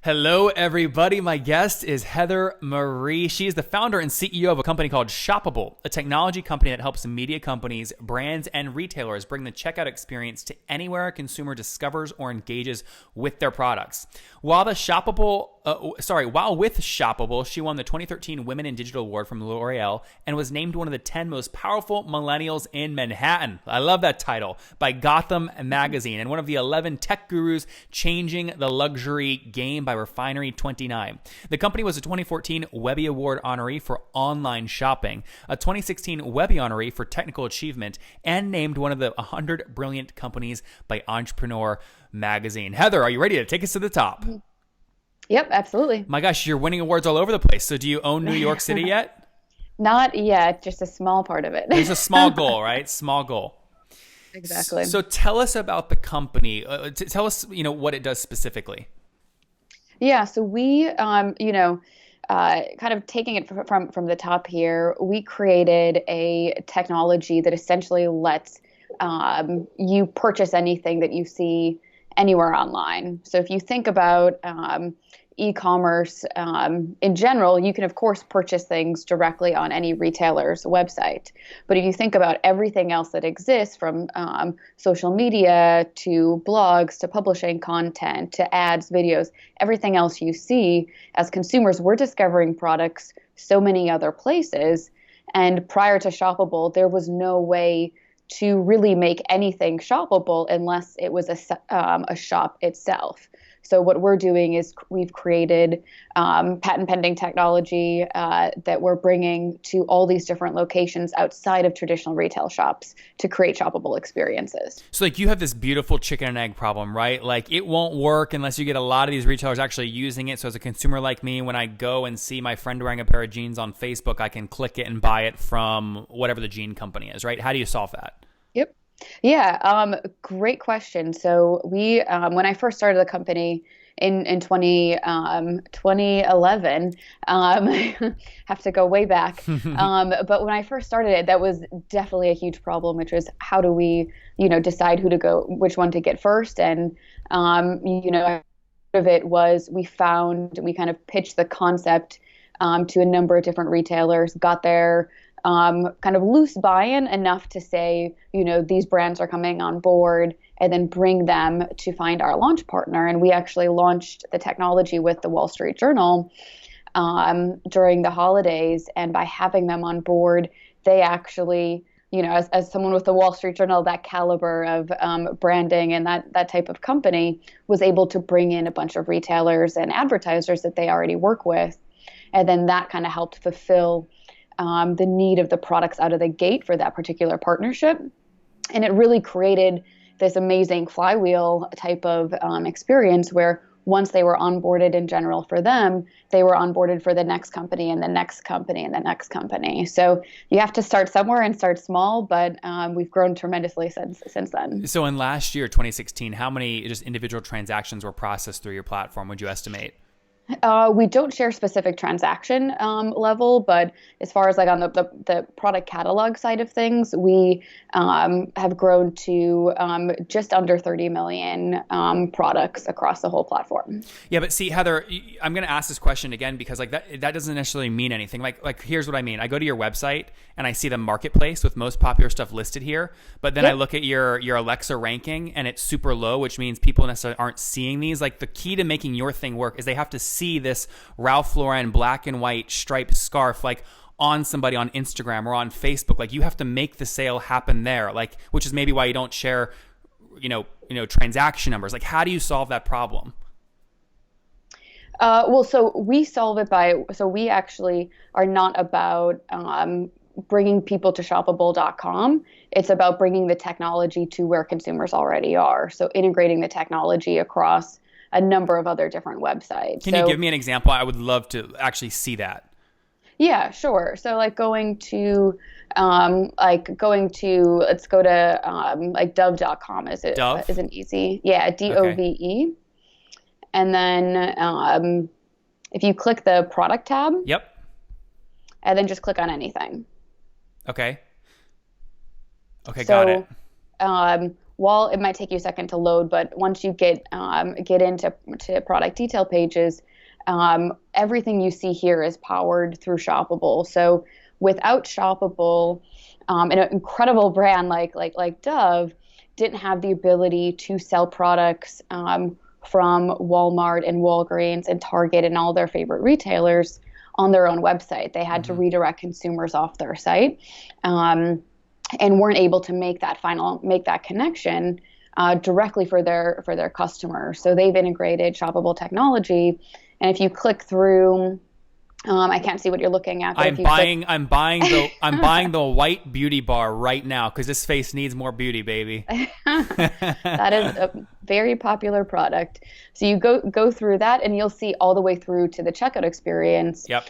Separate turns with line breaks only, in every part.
Hello, everybody. My guest is Heather Marie. She is the founder and CEO of a company called Shoppable, a technology company that helps media companies, brands, and retailers bring the checkout experience to anywhere a consumer discovers or engages with their products. While with Shoppable, she won the 2013 Women in Digital Award from L'Oreal and was named one of the 10 most powerful millennials in Manhattan. I love that title, by Gotham Magazine, and one of the 11 tech gurus changing the luxury game by Refinery29. The company was a 2014 Webby Award honoree for online shopping, a 2016 Webby honoree for technical achievement, and named one of the 100 brilliant companies by Entrepreneur Magazine. Heather, are you ready to take us to the top?
Yep, absolutely.
My gosh, you're winning awards all over the place. So do you own New York City yet?
Not yet, just a small part of it.
There's a small goal, right? Small goal.
Exactly.
So tell us about the company. Tell us, what it does specifically.
Yeah, so we, kind of taking it from the top here, we created a technology that essentially lets you purchase anything that you see anywhere online. So if you think about e-commerce in general, you can of course purchase things directly on any retailer's website. But if you think about everything else that exists, from social media to blogs to publishing content to ads, videos, everything else you see, as consumers, we're discovering products so many other places. And prior to Shoppable, there was no way to really make anything shoppable unless it was a shop itself. So what we're doing is we've created patent pending technology that we're bringing to all these different locations outside of traditional retail shops to create shoppable experiences.
So you have this beautiful chicken and egg problem, right? It won't work unless you get a lot of these retailers actually using it. So as a consumer like me, when I go and see my friend wearing a pair of jeans on Facebook, I can click it and buy it from whatever the jean company is, right? How do you solve that?
Yep. Yeah, great question. So we, when I first started the company in 2011, have to go way back. But when I first started it, that was definitely a huge problem, which was how do we, decide which one to get first. And, part of it was we kind of pitched the concept to a number of different retailers, got their kind of loose buy-in enough to say, these brands are coming on board, and then bring them to find our launch partner. And we actually launched the technology with the Wall Street Journal during the holidays. And by having them on board, they actually, as someone with the Wall Street Journal, that caliber of branding and that type of company, was able to bring in a bunch of retailers and advertisers that they already work with. And then that kind of helped fulfill the need of the products out of the gate for that particular partnership. And it really created this amazing flywheel type of experience where once they were onboarded in general for them, they were onboarded for the next company and the next company and the next company. So you have to start somewhere and start small, but we've grown tremendously since then.
So in last year, 2016, how many just individual transactions were processed through your platform, would you estimate?
We don't share specific transaction level, but as far as on the product catalog side of things, we have grown to just under 30 million products across the whole platform.
Yeah, but see, Heather, I'm going to ask this question again because that doesn't necessarily mean anything. Here's what I mean. I go to your website and I see the marketplace with most popular stuff listed here, but then I look at your Alexa ranking and it's super low, which means people necessarily aren't seeing these. The key to making your thing work is they have to see this Ralph Lauren black and white striped scarf on somebody on Instagram or on Facebook. You have to make the sale happen there, which is maybe why you don't share transaction numbers. How do you solve that problem?
So we solve it so we actually are not about bringing people to shoppable.com. It's about bringing the technology to where consumers already are. So integrating the technology across a number of other different websites.
Can you give me an example? I would love to actually see that.
Yeah, sure. So let's go to dove.com is an easy. Yeah, DOVE. Okay. And then if you click the product tab.
Yep.
And then just click on anything.
Okay. Okay, got it.
while it might take you a second to load, but once you get into product detail pages, everything you see here is powered through Shoppable. So without Shoppable, an incredible brand like Dove didn't have the ability to sell products from Walmart and Walgreens and Target and all their favorite retailers on their own website. They had to redirect consumers off their site, and weren't able to make that connection directly for their customers. So they've integrated Shoppable technology, and if you click through, I can't see what you're looking at. But
I'm buying the white beauty bar right now because this face needs more beauty, baby.
That is a very popular product. So you go through that, and you'll see all the way through to the checkout experience.
Yep.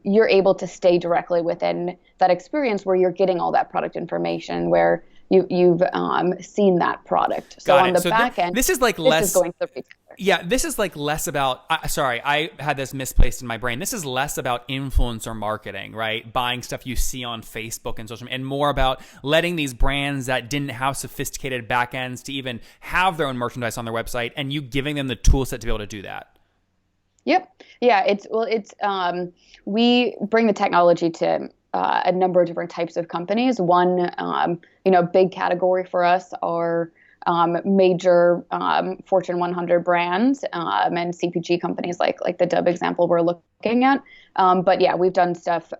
You're able to stay directly within that experience where you're getting all that product information, where you've seen that product. So on the back end,
this is like
this is going to the retailer.
Yeah, this is like less about, sorry, I had this misplaced in my brain. This is less about influencer marketing, right? Buying stuff you see on Facebook and social media, and more about letting these brands that didn't have sophisticated backends to even have their own merchandise on their website, and you giving them the tool set to be able to do that.
Yep. Yeah, we bring the technology to a number of different types of companies. One, big category for us are major Fortune 100 brands and CPG companies like the Dove example we're looking at. But yeah, we've done stuff,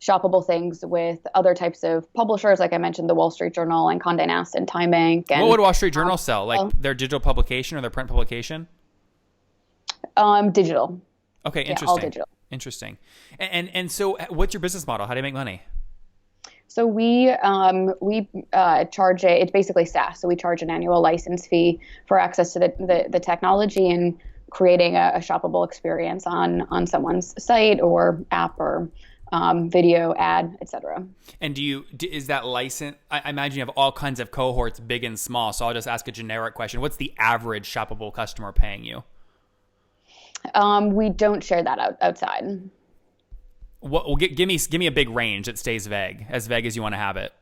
shoppable things with other types of publishers, like I mentioned, the Wall Street Journal and Condé Nast and Time Inc. And,
what would Wall Street Journal sell? Like their digital publication or their print publication?
Digital.
Okay, interesting.
Yeah, all digital.
Interesting. And so what's your business model? How do you make money?
So we charge it's basically SaaS. So we charge an annual license fee for access to the technology and creating a shoppable experience on someone's site or app or video, ad, etc. And
is that license? I imagine you have all kinds of cohorts, big and small. So I'll just ask a generic question. What's the average shoppable customer paying you?
We don't share that outside.
Well, give me a big range that stays vague as you want to have it.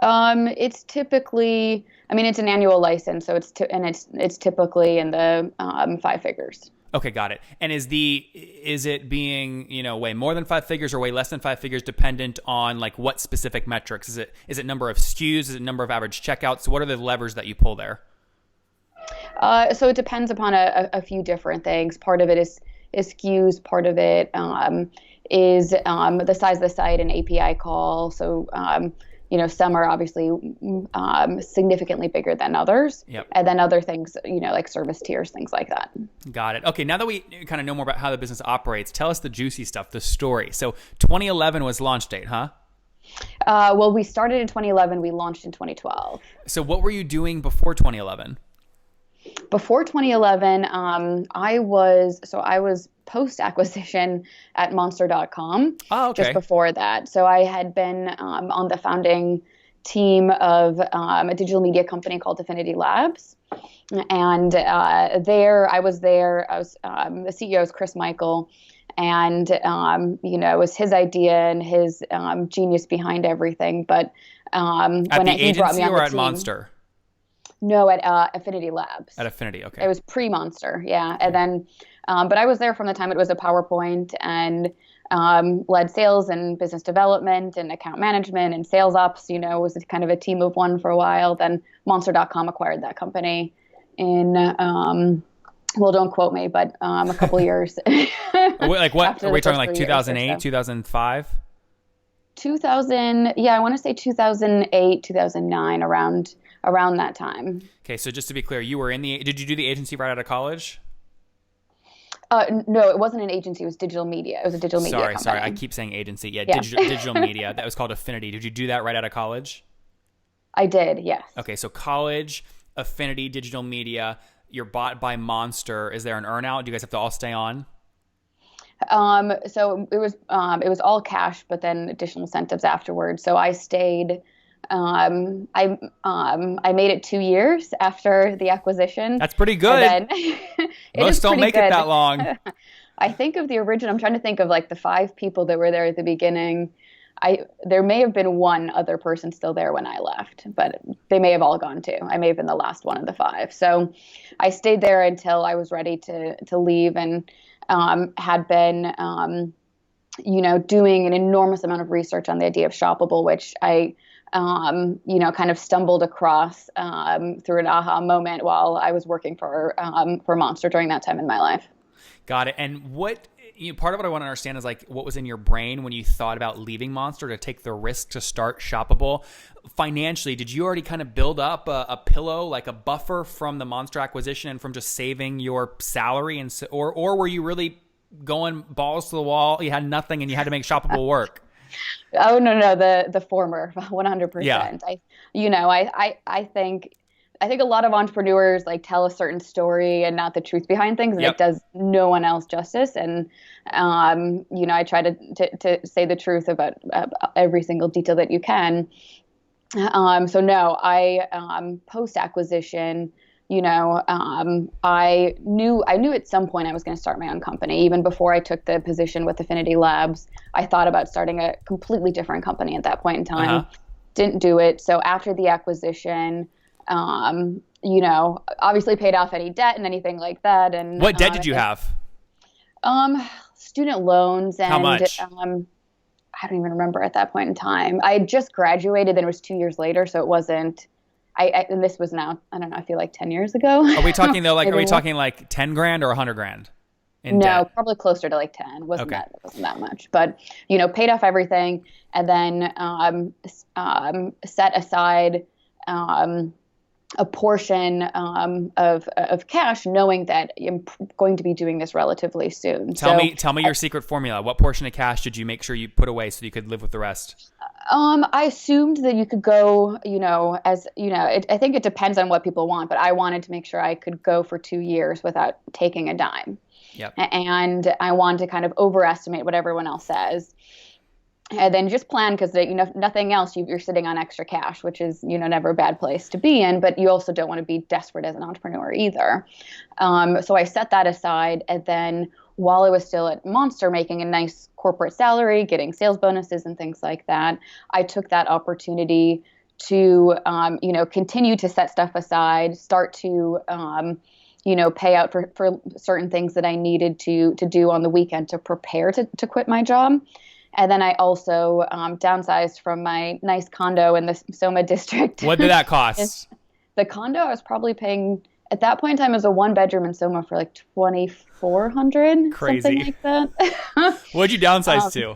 It's typically, it's an annual license, so it's typically in the 5 figures.
Okay, got it. And is it being way more than 5 figures or way less than 5 figures, dependent on like what specific metrics? Is it number of SKUs? Is it number of average checkouts? What are the levers that you pull there?
So it depends upon a few different things. Part of it is SKUs. Part of it is the size of the site and API call. So some are obviously significantly bigger than others.
Yep.
And then other things, like service tiers, things like that.
Got it. Okay, now that we kind of know more about how the business operates, tell us the juicy stuff, the story. So 2011 was launch date, huh?
Well, we started in 2011. We launched in 2012.
So what were you doing before 2011?
Before 2011, I was post-acquisition at Monster.com.
Oh, okay.
Just before that. So I had been on the founding team of a digital media company called Affinity Labs. And the CEO is Chris Michael. And, it was his idea and his genius behind everything. But
at the agency brought me on or at team, Monster?
No, at Affinity Labs.
At Affinity, okay.
It was pre-Monster, yeah. And then, but I was there from the time it was a PowerPoint and led sales and business development and account management and sales ops, was kind of a team of one for a while. Then Monster.com acquired that company in, well, don't quote me, but a couple of years.
Like what? Are we talking like 2008, 2005?
2000, yeah, I want to say 2008, 2009, around that time.
Okay, so just to be clear, did you do the agency right out of college?
No, it wasn't an agency. It was digital media. It was a digital media company.
Sorry. I keep saying agency. Yeah. Digital media. That was called Affinity. Did you do that right out of college?
I did, yes.
Okay, so college, Affinity, digital media. You're bought by Monster. Is there an earn-out? Do you guys have to all stay on?
So it was all cash, but then additional incentives afterwards. So I stayed. I made it 2 years after the acquisition.
That's pretty good. Most don't make it that long.
I think of the original. I'm trying to think of like the 5 people that were there at the beginning. there may have been one other person still there when I left, but they may have all gone too. I may have been the last one of the five. So I stayed there until I was ready to leave, and had been, doing an enormous amount of research on the idea of Shoppable, which I, kind of stumbled across through an aha moment while I was working for Monster during that time in my life.
Got it. And part of what I want to understand is like what was in your brain when you thought about leaving Monster to take the risk to start Shoppable. Financially, did you already kind of build up a pillow, like a buffer from the Monster acquisition and from just saving your salary, and or were you really going balls to the wall? You had nothing and you had to make Shoppable work.
Oh, no, the former, 100%.
Yeah.
I think a lot of entrepreneurs like tell a certain story and not the truth behind things, and
Yep.
it does no one else justice. And I try to say the truth about every single detail that you can. So no, I post acquisition, I knew at some point I was going to start my own company. Even before I took the position with Affinity Labs, I thought about starting a completely different company at that point in time.
Uh-huh.
Didn't do it. So after the acquisition, obviously paid off any debt and anything like that. And
What debt did you have?
Student loans. And
How much?
I don't even remember at that point in time. I had just graduated, and it was 2 years later, so it wasn't. And this was now, I don't know, I feel like 10 years ago.
Are we talking though? Like, are we talking like 10 grand or 100 grand? In
No,
debt?
probably closer to like 10. Wasn't
Okay.
that much, but paid off everything, and then set aside a portion of cash, knowing that I'm going to be doing this relatively soon.
Tell me your secret formula. What portion of cash did you make sure you put away so you could live with the rest?
I assumed that you could go, I think it depends on what people want, but I wanted to make sure I could go for 2 years without taking a dime.
Yep.
And I wanted to kind of overestimate what everyone else says. And then just plan, because nothing else, you're sitting on extra cash, which is never a bad place to be in, but you also don't want to be desperate as an entrepreneur either. So I set that aside, and then while I was still at Monster making a nice corporate salary, getting sales bonuses and things like that, I took that opportunity to continue to set stuff aside, start to pay out for certain things that I needed to do on the weekend to prepare to quit my job. And then I also downsized from my nice condo in the Soma district.
What did that cost?
The condo I was probably paying at that point in time as a 1-bedroom in Soma for like $2,400,
Crazy.
something like that.
What'd you downsize to?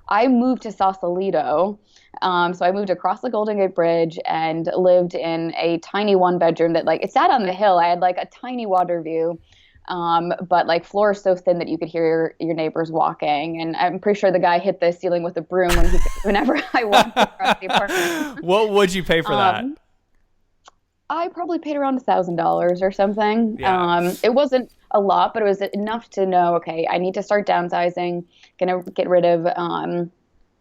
I moved to Sausalito. So I moved across the Golden Gate Bridge and lived in a tiny 1-bedroom that it sat on the hill. I had like a tiny water view. But like floors so thin that you could hear your neighbors walking, and I'm pretty sure the guy hit the ceiling with a broom whenever I walked across the apartment.
What would you pay for that?
I probably paid around $1,000 or something.
Yeah.
It wasn't a lot, but it was enough to know, okay, I need to start downsizing, gonna get rid of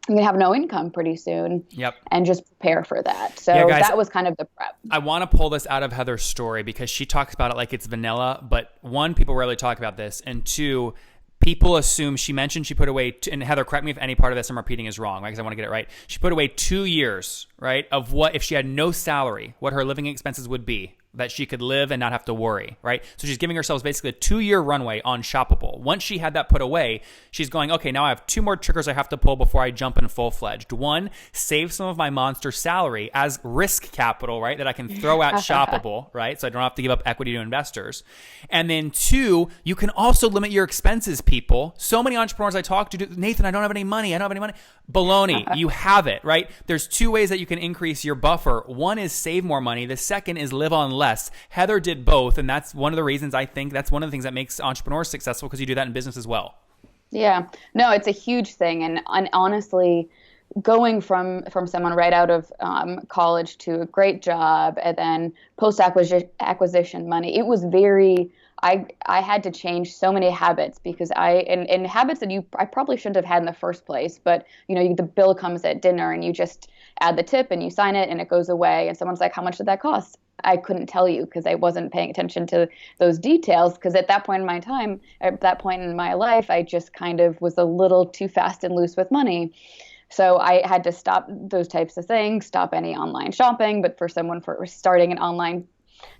I'm going to have no income pretty soon.
Yep.
And just prepare for that. So
Yeah, guys,
that was kind of the prep.
I want to pull this out of Heather's story because she talks about it like it's vanilla, but one, people rarely talk about this, and two, people assume, she mentioned she put away, and Heather, correct me if any part of this I'm repeating is wrong, right? Because I want to get it right. She put away 2 years, right, of what, if she had no salary, what her living expenses would be, that she could live and not have to worry, right? So she's giving herself basically a 2-year runway on Shoppable. Once she had that put away, she's going, okay, now I have 2 more triggers I have to pull before I jump in full-fledged. 1, save some of my Monster salary as risk capital, right, that I can throw at Shoppable, right? So I don't have to give up equity to investors. And then 2, you can also limit your expenses, people. So many entrepreneurs I talk to do, Nathan, I don't have any money. I don't have any money. Baloney. You have it, right? There's 2 ways that you can increase your buffer. 1 is save more money. The second is live on less. Heather did both, and that's one of the reasons I think that's one of the things that makes entrepreneurs successful, because you do that in business as well.
Yeah, no, it's a huge thing, and honestly, going from someone right out of college to a great job and then post acquisition money, it was very. I had to change so many habits because and habits that I probably shouldn't have had in the first place. But the bill comes at dinner and you just add the tip and you sign it and it goes away. And someone's like, "How much did that cost?" I couldn't tell you because I wasn't paying attention to those details. Because at that point in my life, I just kind of was a little too fast and loose with money. So I had to stop those types of things, stop any online shopping. But for someone for starting an online,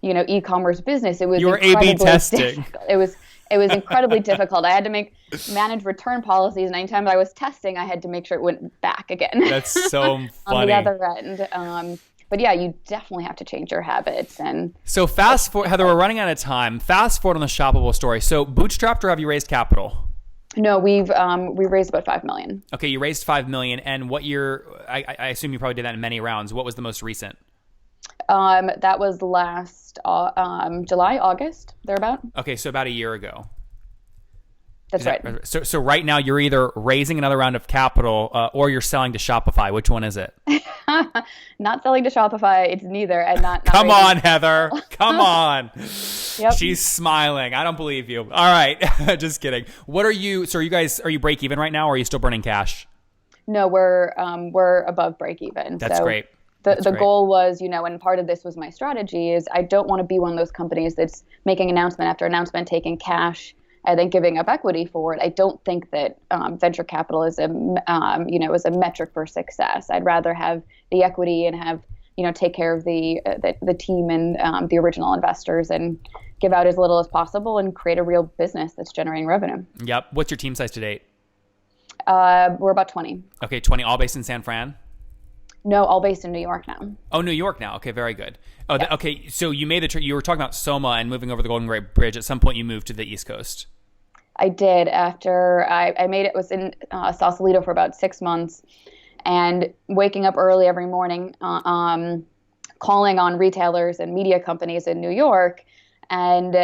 e-commerce business, it was
You were A/B testing.
difficult. It was incredibly difficult. I had to manage return policies, and anytime I was testing, I had to make sure it went back again.
That's so funny.
On the other end. But yeah, you definitely have to change your habits. And
so fast forward, Heather, we're running out of time. Fast forward on the Shoppable story. So bootstrapped, or have you raised capital?
No, we raised about $5 million.
Okay, you raised $5 million, and what year? I assume you probably did that in many rounds. What was the most recent?
That was last July, August, thereabout.
Okay, so about a year ago.
That's right.
So right now you're either raising another round of capital or you're selling to Shopify. Which one is it?
Not selling to Shopify. It's neither, and not
Come
raising.
on, Heather. Come on.
Yep.
She's smiling. I don't believe you. All right, just kidding. What are you? So are you break even right now, or are you still burning cash?
No, we're above break even.
That's great.
The goal was, and part of this was my strategy, is I don't want to be one of those companies that's making announcement after announcement, taking cash and then giving up equity for it. I don't think that venture capital is a metric for success. I'd rather have the equity and have, take care of the team and the original investors, and give out as little as possible and create a real business that's generating revenue.
Yep. What's your team size to date?
We're about 20.
Okay, 20, all based in San Fran?
No, all based in New York now.
Oh, New York now. Okay, very good. Oh,
Yes.
Okay. So you made the trip. You were talking about Soma and moving over the Golden Gate Bridge. At some point, you moved to the East Coast.
I did after I made it. Was in Sausalito for about 6 months, and waking up early every morning, calling on retailers and media companies in New York, and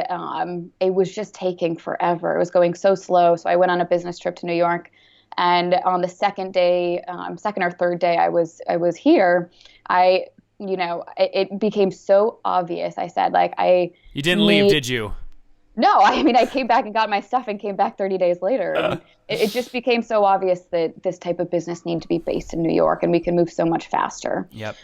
it was just taking forever. It was going so slow. So I went on a business trip to New York. And on the second or third day I was here, it became so obvious. I said,
You didn't leave, did you?
No, I came back and got my stuff and came back 30 days later. And it just became so obvious that this type of business needed to be based in New York, and we can move so much faster.
Yep.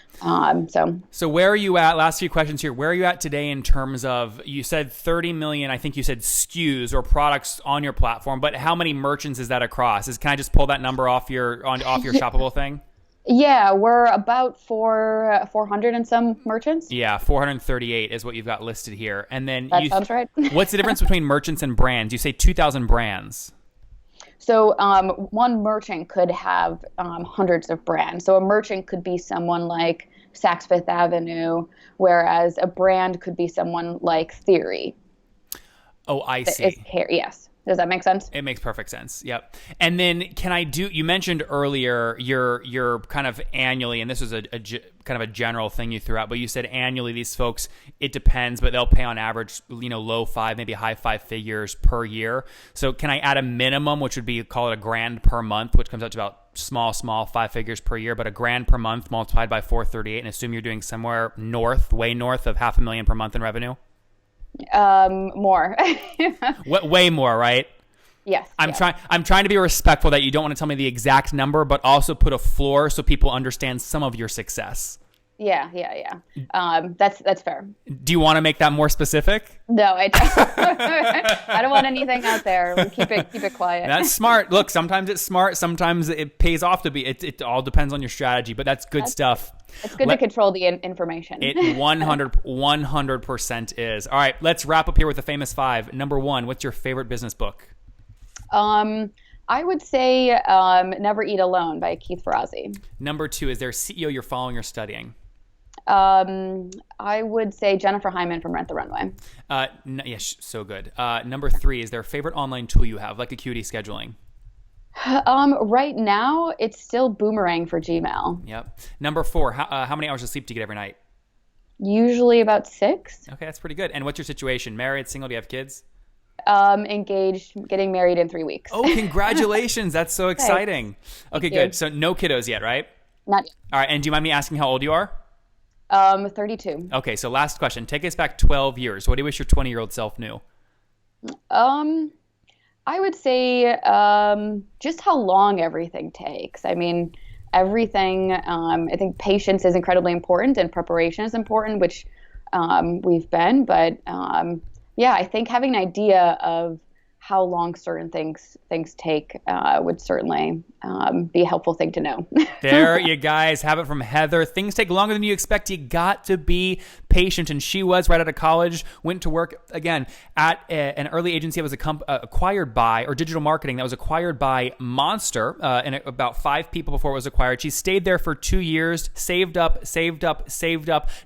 So
where are you at? Last few questions here. Where are you at today in terms of, you said 30 million, I think you said SKUs or products on your platform, but how many merchants is that across? Can I just pull that number off your Shoppable thing?
Yeah, we're about 400 and some merchants.
Yeah, 438 is what you've got listed here. And then
that sounds right.
What's the difference between merchants and brands? You say 2,000 brands.
So one merchant could have hundreds of brands. So a merchant could be someone like Saks Fifth Avenue, whereas a brand could be someone like Theory.
Oh, I see.
Yes. Does that make sense?
It makes perfect sense. Yep. And then you mentioned earlier you're kind of annually, and this was a kind of a general thing you threw out, but you said annually these folks, it depends, but they'll pay on average, low five, maybe high five figures per year. So can I add a minimum, which would be, call it $1,000 per month, which comes out to about small 5 figures per year, but $1,000 per month multiplied by 438, and assume you're doing somewhere way north of $500,000 per month in revenue?
More.
Way more, right?
Yes.
I'm trying to be respectful that you don't want to tell me the exact number, but also put a floor so people understand some of your success.
Yeah. That's fair.
Do you want to make that more specific?
No, I don't. I don't want anything out there. We'll keep it quiet.
That's smart. Look, sometimes it's smart. Sometimes it pays off to be. It all depends on your strategy, but that's good stuff.
It's good to control the information.
It 100% is. All right, let's wrap up here with the famous 5. Number 1, what's your favorite business book?
I would say Never Eat Alone by Keith Ferrazzi.
Number 2, is there a CEO you're following or studying?
I would say Jennifer Hyman from Rent the Runway.
Yes, so good. Number 3, is there a favorite online tool you have, like Acuity Scheduling?
Right now, it's still Boomerang for Gmail.
Yep. Number 4, how many hours of sleep do you get every night?
Usually about 6.
Okay, that's pretty good. And what's your situation? Married, single, do you have kids?
Engaged, getting married in 3 weeks.
Oh, congratulations. That's so exciting. Okay,
Thank you.
good. So no kiddos yet, right?
Not yet.
All right, and do you mind me asking how old you are?
32.
Okay, so last question. Take us back 12 years. What do you wish your 20-year-old self knew?
I would say just how long everything takes. I mean, everything, I think patience is incredibly important and preparation is important, which we've been. But yeah, I think having an idea of how long certain things take would certainly be a helpful thing to know.
There you guys have it from Heather. Things take longer than you expect. You got to be patient. And she was right out of college, went to work, again, at an early agency that was acquired by, or digital marketing that was acquired by Monster, and about 5 people before it was acquired. She stayed there for 2 years, saved up,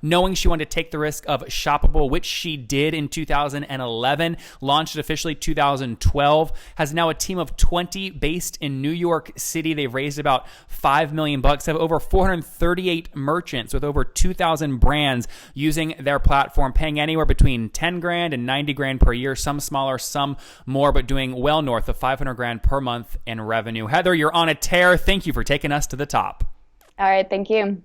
knowing she wanted to take the risk of Shoppable, which she did in 2011, launched it officially 2012, has now a team of 20 based in New York City. They've raised about $5 million, have over 438 merchants with over 2,000 brands using their platform, paying anywhere between 10 grand and 90 grand per year, some smaller, some more, but doing well north of 500 grand per month in revenue. Heather, you're on a tear. Thank you for taking us to the top.
All right. Thank you.